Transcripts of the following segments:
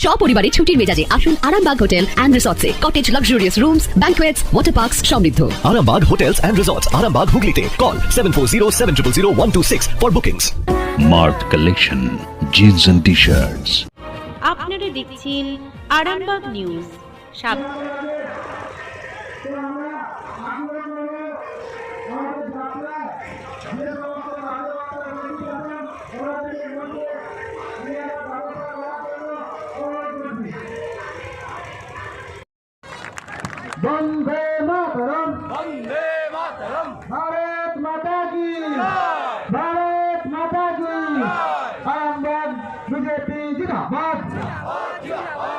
সপরিবারে ছুটির মেজাজে আসুন আরামবাগ হোটেল অ্যান্ড রিসর্টসে। Cottage, luxurious rooms, banquets, water parks সমৃদ্ধ। Arambag Hotels and Resorts, Arambag Hooghly Call 7407000126 for bookings. Marked Collection, Jeans and T-shirts. আপনারা দেখছেন আরামবাগ নিউজ। वंदे मातरम, वंदे मातरम, भारत माता की, भारत माता की, आरामबाग बीजेपी जिंदाबाद,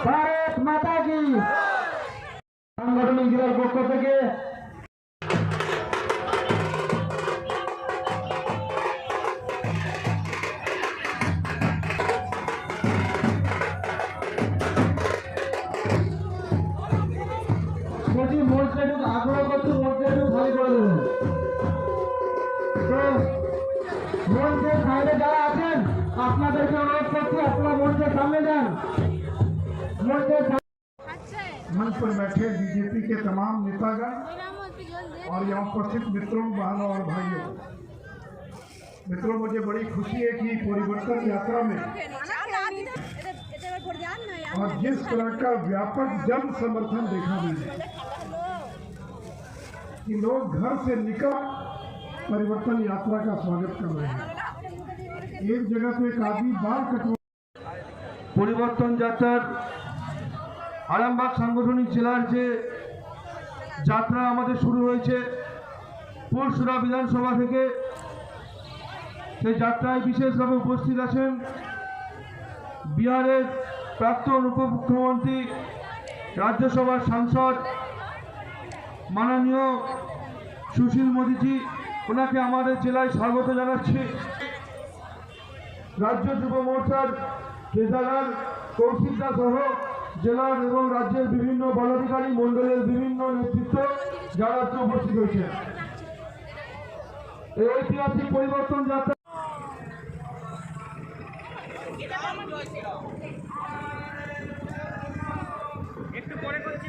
भारत माता की। সাংগঠনিক জেলার পক্ষ থেকে আগ্রহ করছি মোটটা একটু খালি করে দেবেন। তো মঞ্চের সাইডে যারা আছেন আপনাদেরকে অনুরোধ করছি আপনারা মঞ্চের সামনে যান। मंच पर बैठे बीजेपी के तमाम नेतागण और यहाँ उपस्थित मित्रों, बहनों और भाइयों, मित्रों, मुझे बड़ी खुशी है कि परिवर्तन यात्रा में और जिस तरह का व्यापक जन समर्थन देखा मिले कि लोग घर से निकल परिवर्तन यात्रा का स्वागत कर रहे हैं। एक जगह पे एक आदमी बाल कटवा परिवर्तन यात्रा আরামবাগ সাংগঠনিক জেলার যে যাত্রা আমাদের শুরু হয়েছে পরশুরা বিধানসভা থেকে, সেই যাত্রায় বিশেষভাবে উপস্থিত আছেন বিহারের প্রাক্তন উপমুখ্যমন্ত্রী, রাজ্যসভার সাংসদ মাননীয় সুশীল মোদীজি। ওনাকে আমাদের জেলায় স্বাগত জানাচ্ছি। রাজ্য যুব মোর্চার ট্রেজারার কৌশিক দাস সহ জেলার এবং রাজ্যের বিভিন্ন বলাধিকারী মন্ডলের বিভিন্ন নেতৃত্ব যারা উপস্থিত হয়েছে এই ঐতিহাসিক পরিবর্তন যাত্রা। একটু পরে করছি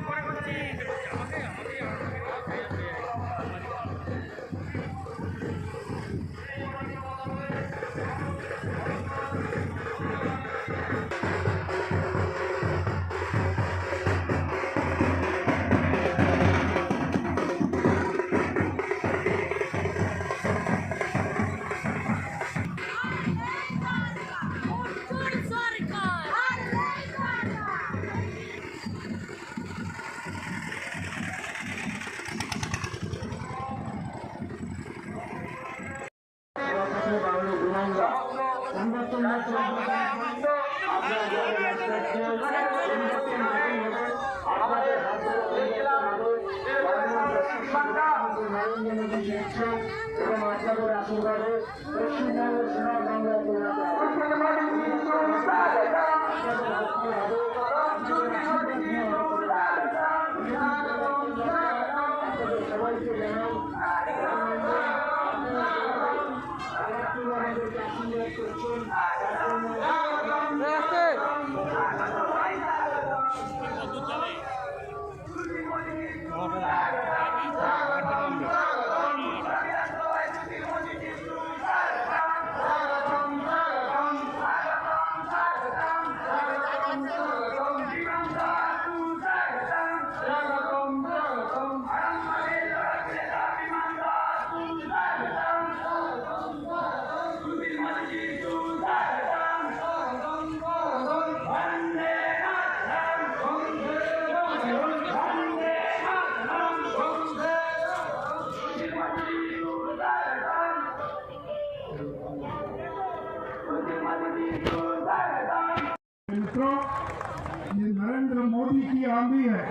मित्रों, ये नरेंद्र मोदी की आंधी है।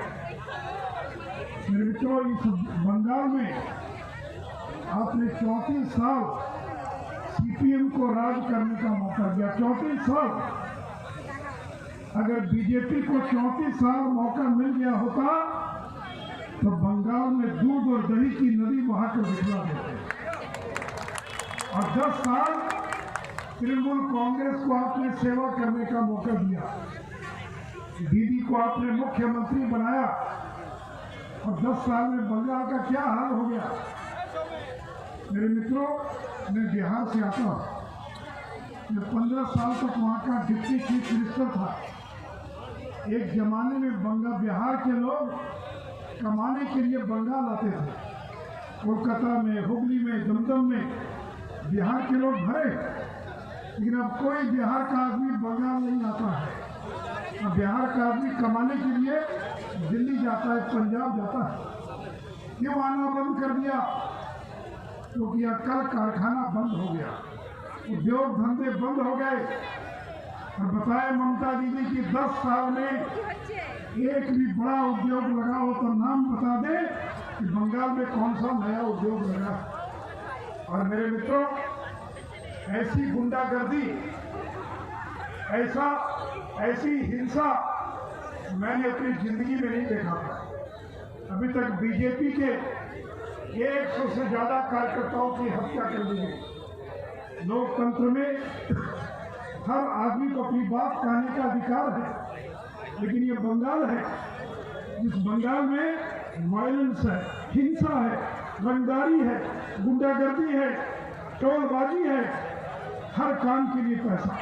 मेरे मित्रों, इस बंगाल में आपने 34 साल सीपीएम को राज करने का मौका दिया। 34 साल। अगर बीजेपी को 34 साल मौका मिल गया होता तो बंगाल में दूध और दही की नदी बहाकर दिखला देते। और 10 साल तृणमूल कांग्रेस को आपने सेवा करने का मौका दिया। दीदी को आपने मुख्यमंत्री बनाया और 10 साल में बंगाल का क्या हाल हो गया। मेरे मित्रों, मैं बिहार से आता हूँ। मैं 15 साल तक वहाँ का डिप्टी चीफ मिनिस्टर था। एक जमाने में बिहार के लोग कमाने के लिए बंगाल आते थे। कोलकाता में, हुगली में, दमदम में बिहार के लोग भरे। लेकिन अब कोई बिहार का आदमी बंगाल नहीं आता है। अब बिहार का आदमी कमाने के लिए दिल्ली जाता है, पंजाब जाता है। क्यों आना बंद कर दिया? क्योंकि कल कारखाना बंद हो गया, उद्योग धंधे बंद हो गए। और बताए ममता दीदी की 10 साल में एक भी बड़ा उद्योग लगा हो तो नाम बता दे कि बंगाल में कौन सा नया उद्योग लगा। और मेरे मित्रों, ऐसी गुंडागर्दी, ऐसी हिंसा मैंने अपनी जिंदगी में नहीं देखा था। अभी तक बीजेपी के 100 से ज्यादा कार्यकर्ताओं की हत्या कर दी गई। लोकतंत्र में हर आदमी को अपनी बात कहने का अधिकार है, लेकिन ये बंगाल है जिस बंगाल में वायलेंस है, हिंसा है, रंगदारी है, गुंडागर्दी है, टोलबाजी है। हर काम के लिए पैसा,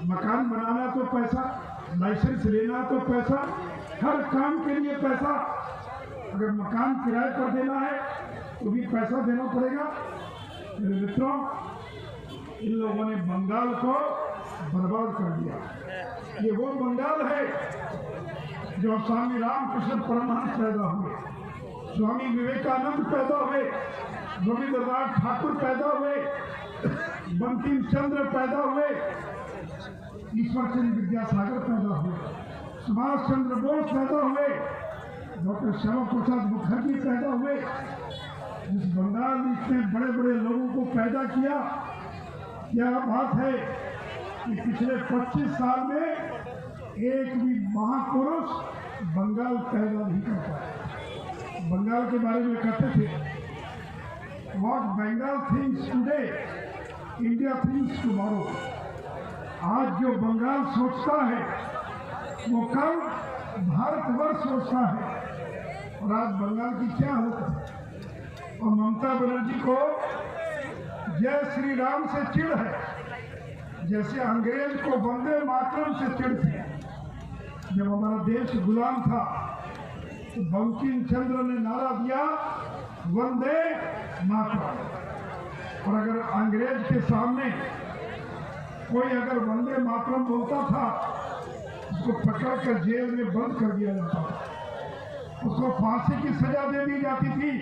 मकान बनाना तो पैसा, लाइसेंस लेना तो पैसा, हर काम के लिए पैसा। अगर मकान किराए पर देना है तो भी पैसा देना पड़ेगा। मेरे मित्रों, इन लोगों ने बंगाल को बर्बाद कर दिया। ये वो बंगाल है जो स्वामी रामकृष्ण परमहंस पैदा हुए, स्वामी विवेकानंद पैदा हुए, रविंद्रनाथ ठाकुर पैदा हुए, बंकिम चंद्र पैदा हुए, ईश्वर चंद्र विद्यासागर पैदा हुए, सुभाष चंद्र बोस पैदा हुए, डॉक्टर श्यामा प्रसाद मुखर्जी पैदा हुए। जिस बंगाल ने इतने बड़े बड़े लोगों को पैदा किया, क्या बात है कि पिछले 25 साल में एक भी महापुरुष बंगाल पैदा नहीं कर पाया। बंगाल के बारे में कहते थे, what Bengal thinks today, India thinks tomorrow. आज जो बंगाल सोचता है वो कल भारतवर्ष सोचता है। और आज बंगाल की क्या हालत है। और ममता बनर्जी को जय श्री राम से चिढ़ है, जैसे अंग्रेज को वंदे मातरम से चिढ़ थी। जब हमारा देश गुलाम था तो बंकिम चंद्र ने नारा दिया, वंदे मातरम। और अगर अंग्रेज के सामने कोई अगर वंदे मातरम बोलता था, उसको पकड़कर जेल में बंद कर दिया जाता था, उसको फांसी की सजा दे दी जाती थी।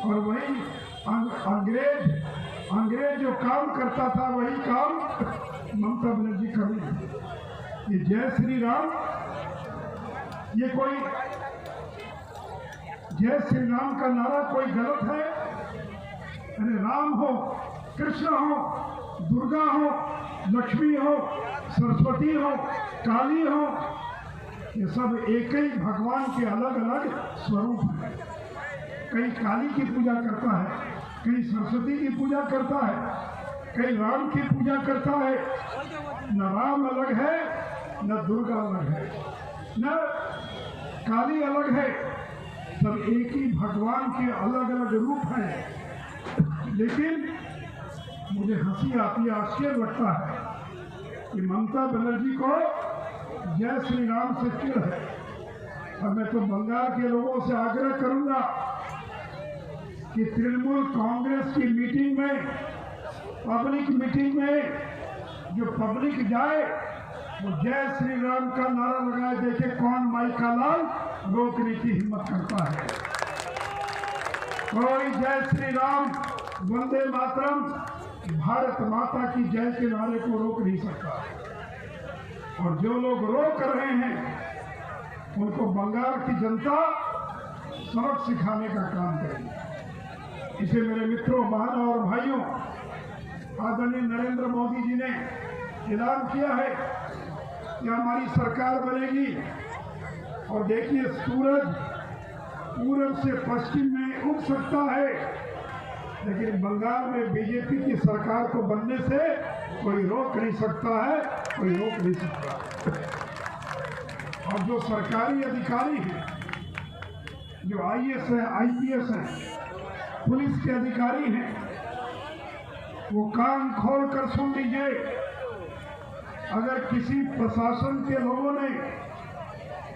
और वही अंग्रेज जो काम करता था वही काम ममता बनर्जी कर रही थी। ये जय श्री राम, ये कोई जय श्री राम का नारा कोई गलत है? अरे राम हो, कृष्ण हो, दुर्गा हो, लक्ष्मी हो, सरस्वती हो, काली हो, ये सब एक ही भगवान के अलग अलग स्वरूप हैं। कहीं काली की पूजा करता है, कहीं सरस्वती की पूजा करता है, कहीं राम की पूजा करता है। न राम अलग है, न दुर्गा अलग है, न काली अलग है। सब एक ही भगवान के अलग अलग रूप हैं। लेकिन मुझे हंसी आती है, आश्चर्य लगता है कि ममता बनर्जी को जय श्री राम से चिढ़ है। और मैं तो बंगाल के लोगों से आग्रह करूंगा कि तृणमूल कांग्रेस की मीटिंग में, पब्लिक मीटिंग में जो पब्लिक जाए वो जय श्री राम का नारा लगाए, देखे कौन माई का लाल रोकने की हिम्मत करता है। कोई जय श्री राम, वंदे मातरम, भारत माता की जय के नारे को रोक नहीं सकता। और जो लोग रोक रहे हैं उनको बंगाल की जनता सबक सिखाने का काम करेगी। इसे मेरे मित्रों, बहनों और भाइयों, आदरणीय नरेंद्र मोदी जी ने ऐलान किया है कि हमारी सरकार बनेगी। और देखिए, सूरज पूरब से पश्चिम में उग सकता है, लेकिन बंगाल में बीजेपी की सरकार को बनने से कोई रोक नहीं सकता है, कोई रोक नहीं सकता। और जो सरकारी अधिकारी हैं, जो आईएएस हैं, आईपीएस हैं, पुलिस के अधिकारी हैं, वो कान खोल कर सुन लीजिए। अगर किसी प्रशासन के लोगों ने,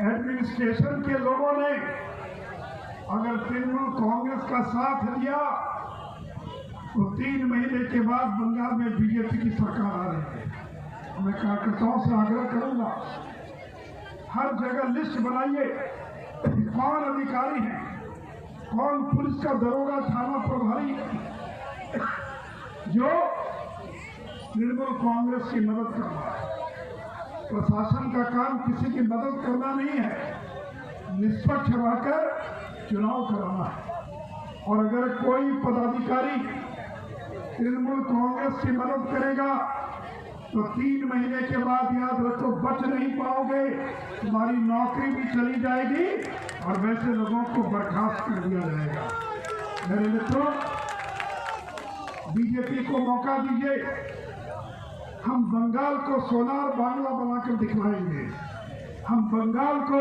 एडमिनिस्ट्रेशन के लोगों ने अगर तृणमूल कांग्रेस का साथ दिया तो 3 महीने के बाद बंगाल में बीजेपी की सरकार आ रही है। मैं कार्यकर्ताओं से आग्रह करूंगा, हर जगह लिस्ट बनाइए, कौन अधिकारी हैं, कौन पुलिस का दरोगा, थाना प्रभारी जो तृणमूल कांग्रेस की मदद कर रहा है। प्रशासन का काम किसी की मदद करना नहीं है, निष्पक्ष रहकर चुनाव कराना है। और अगर कोई पदाधिकारी तृणमूल कांग्रेस की मदद करेगा तो 3 महीने के बाद याद रखो, बच नहीं पाओगे, तुम्हारी नौकरी भी चली जाएगी और वैसे लोगों को बर्खास्त कर दिया जाएगा। मेरे मित्रों, बीजेपी को मौका दीजिए, हम बंगाल को सोनार बांग्ला बनाकर दिखलाएंगे। हम बंगाल को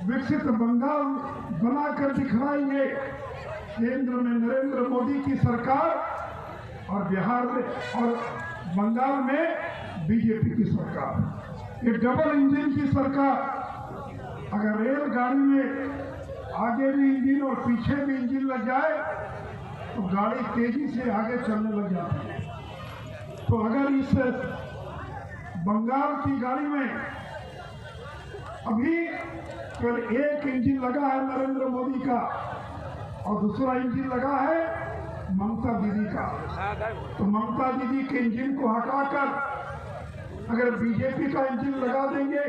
विकसित बंगाल बनाकर दिखलाएंगे। केंद्र में नरेंद्र मोदी की सरकार और बिहार में और बंगाल में बीजेपी की सरकार, ये डबल इंजन की सरकार। अगर रेलगाड़ी में आगे भी इंजन और पीछे भी इंजन लग जाए तो गाड़ी तेजी से आगे चलने लग जाती है। तो अगर इस बंगाल की गाड़ी में अभी केवल एक इंजन लगा है नरेंद्र मोदी का और दूसरा इंजन लगा है ममता दीदी का, तो ममता दीदी के इंजन को हटाकर अगर बीजेपी का इंजन लगा देंगे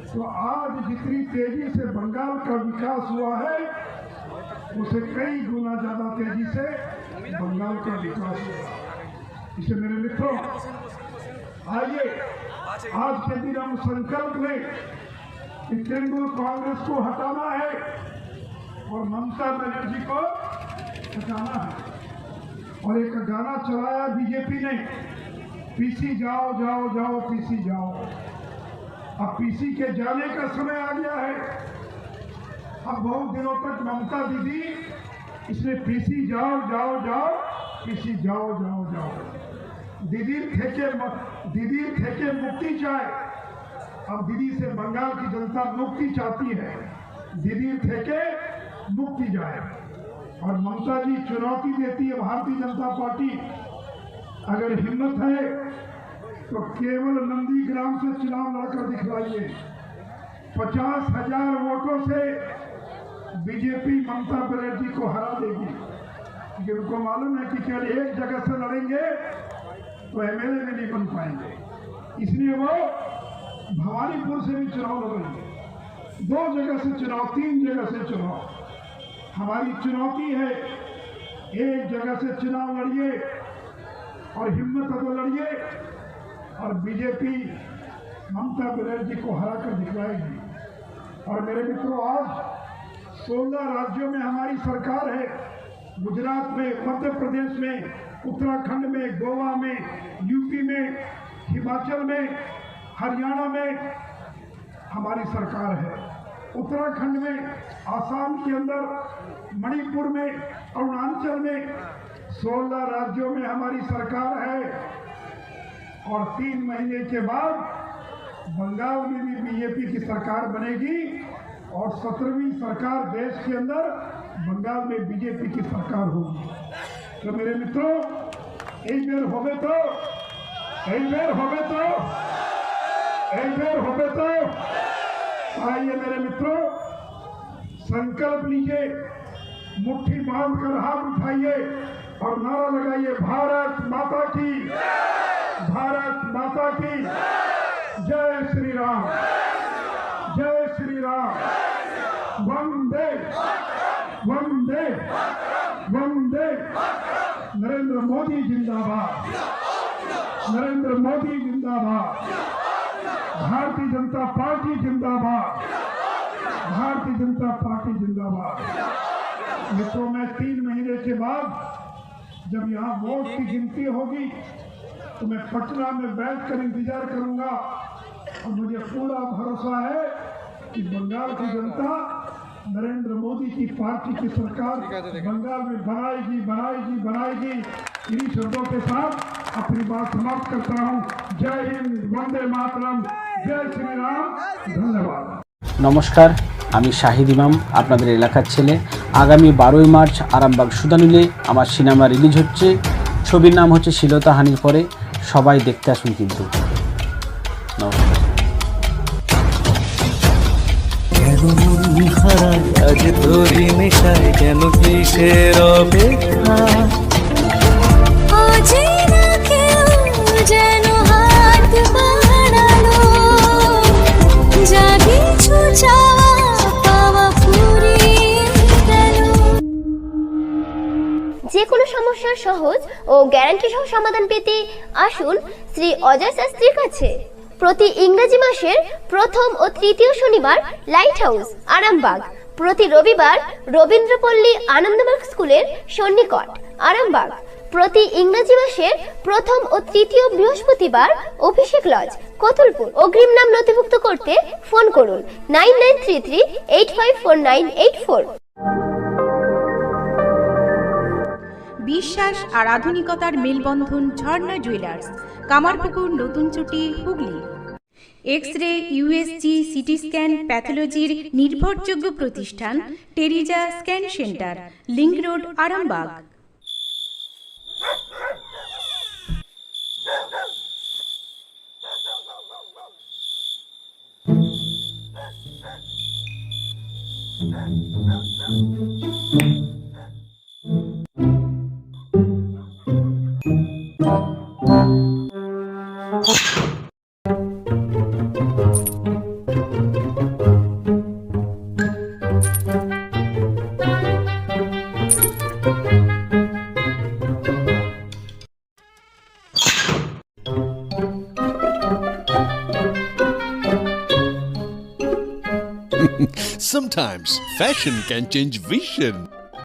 तो आज जितनी तेजी से बंगाल का विकास हुआ है उसे कई गुना ज्यादा तेजी से बंगाल का विकास हुआ। इसे मेरे मित्रों, आइए आज के दिन हम संकल्प लें कि तृणमूल कांग्रेस को हटाना है और ममता बनर्जी को हटाना है। और एक गाना चलाया बीजेपी ने, पीसी जाओ जाओ जाओ पीसी जाओ। अब पीसी के जाने का समय आ गया है। अब बहुत दिनों तक ममता दीदी इसने पीसी जाओ जाओ जाओ, पीसी जाओ जाओ जाओ, दीदी ठेके मुक्ति चाहे। अब दीदी से बंगाल की जनता मुक्ति चाहती है, दीदी ठेके मुक्ति जाए। और ममता जी चुनौती देती है भारतीय जनता पार्टी, अगर हिम्मत है तो केवल नंदीग्राम से चुनाव लड़कर दिखलाइए। 50,000 वोटों से बीजेपी ममता बनर्जी को हरा देगी, क्योंकि उनको मालूम है कि केवल एक जगह से लड़ेंगे तो एमएलए में नहीं बन पाएंगे। इसलिए वो भवानीपुर से भी चुनाव लड़ेंगे, 2 जगह से चुनाव, 3 जगह से चुनाव। हमारी चुनौती है, एक जगह से चुनाव लड़िए और हिम्मत तो लड़िए और बीजेपी ममता बनर्जी को हरा कर दिखलाएगी। और मेरे मित्रों, आज 16 राज्यों में हमारी सरकार है। गुजरात में, मध्य प्रदेश में, उत्तराखंड में, गोवा में, यूपी में, हिमाचल में, हरियाणा में हमारी सरकार है। उत्तराखंड में, आसाम के अंदर, मणिपुर में, अरुणाचल में 16 राज्यों में हमारी सरकार है। और 3 महीने के बाद बंगाल में भी बीजेपी की सरकार बनेगी और 17वीं सरकार देश के अंदर बंगाल में बीजेपी की सरकार होगी। तो मेरे मित्रों, एक बेर होवे तो आइए मेरे मित्रों, संकल्प लीजिए, मुट्ठी बांधकर हाथ उठाइए और नारा लगाइए, भारत माता की, भारत माता की जय श्री राम, जय श्री राम, वंदे वंदे वंदे। नरेंद्र मोदी जिंदाबाद, नरेंद्र मोदी जिंदाबाद, भारतीय जनता पार्टी जिंदाबाद, भारतीय जनता पार्टी जिंदाबाद। मित्रों, मैं 3 महीने के बाद जब यहाँ वोट की गिनती होगी तो मैं पटना में बैठकर इंतजार करूंगा और मुझे पूरा भरोसा है कि बंगाल की जनता नरेंद्र मोदी की पार्टी की सरकार बंगाल में बनाएगी बनाएगी बनाएगी। इन्हीं शब्दों के साथ अपनी बात समाप्त करता हूँ। जय हिंद, वंदे मातरम, जय श्री राम, धन्यवाद। নমস্কার, আমি শাহিদ ইমাম, আপনাদের এলাকার ছেলে। আগামী 12ই মার্চ আরামবাগ সুদানুলে আমার সিনেমা রিলিজ হচ্ছে। ছবির নাম হচ্ছে শিলতাহানির পরে। সবাই দেখতে আসুন কিন্তু। নমস্কার। কেন মন হারায় আজ তোরি নেশায়, কেন কিসের অপেক্ষা? অচেনা কেউ যেন হাত বাড়ালো, যা কিছু চাওয়া পাওয়া ফুরিয়ে গেল। যে কোনো সমস্যার সহজ ও গ্যারান্টি সহ সমাধান পেতে আসুন শ্রী অজয় শাস্ত্রীর কাছে। প্রতি ইংরেজি মাসের প্রথম ও তৃতীয় শনিবার লাইট হাউস আরামবাগ, প্রতি রবিবার রবীন্দ্রপল্লী আনন্দমার্গ স্কুলের সন্নিকট আরামবাগ, প্রতি ইংরেজি মাসের প্রথম ও তৃতীয় বৃহস্পতিবার অভিষেক লজ কতুলপুর। অগ্রিম নাম নথিভুক্ত করতে ফোন করুন 9933854984। বিশ্বাস আর আধুনিকতার মেলবন্ধন ঝর্ণা জুয়েলার্স, কামারপুকুর, নতুন চুটি, Hooghly. X-ray, USG, CT scan, প্যাথোলজির নির্ভরযোগ্য প্রতিষ্ঠান Teresa scan centre, link road, Arambag. Sometimes fashion can change vision.